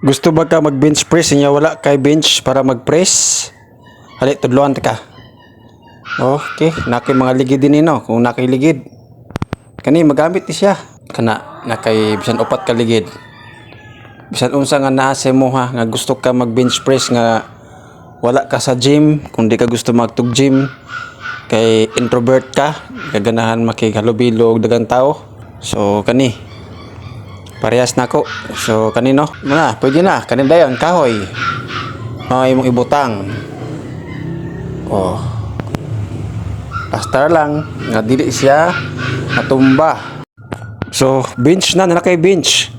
Gusto ba ka mag-bench press? Inya wala kay bench para mag-press? Hali, tudloan ka. Okay, nakay mga ligid din no. Kung nakay ligid, kani magamit ni siya. Kana nakay bisan upat ka ligid. Bisan unsa nga naa sa mo ha, nga gusto ka mag-bench press nga wala ka sa gym, kung di ka gusto magtug gym, kay introvert ka, gaganahan makighalubilo og daghang tao. So kani parehas na ako. So kanino? Na, pwede na. Kanin dayon kahoy. Imong ibutang. Oh. Pastar lang nga dili siya matumba. So bench na kay bench.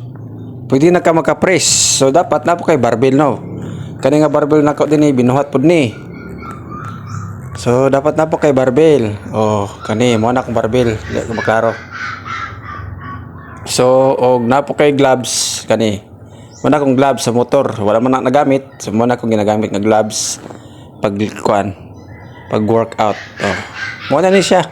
Pwede na ka maka-press. So dapat na po kay barbell no. Kani nga barbell nako dinhi binuhat pud ni. So dapat na po kay barbell. Oh, kani mo na kong barbell. Dili ko maklaro. So, og napo kay gloves kani. Wala akong gloves sa motor, wala man na nagamit. So, muna akong ginagamit nga gloves pag kuan, pag workout. Oh. Mo na ni siya.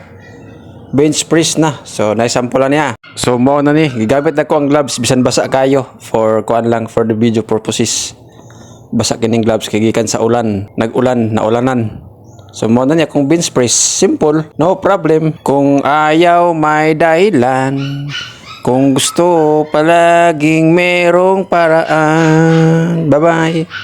Bench press na. So, naisample niya. So, mo na ni, gigamit na ko ang gloves bisan basa kayo for kuan lang, for the video purposes. Basa kining gloves kay gikan sa ulan, nag-ulan, naulanan. So, mo na niya kung bench press, simple, no problem. Kung ayaw may dahilan. Kung gusto palaging merong paraan. Bye-bye.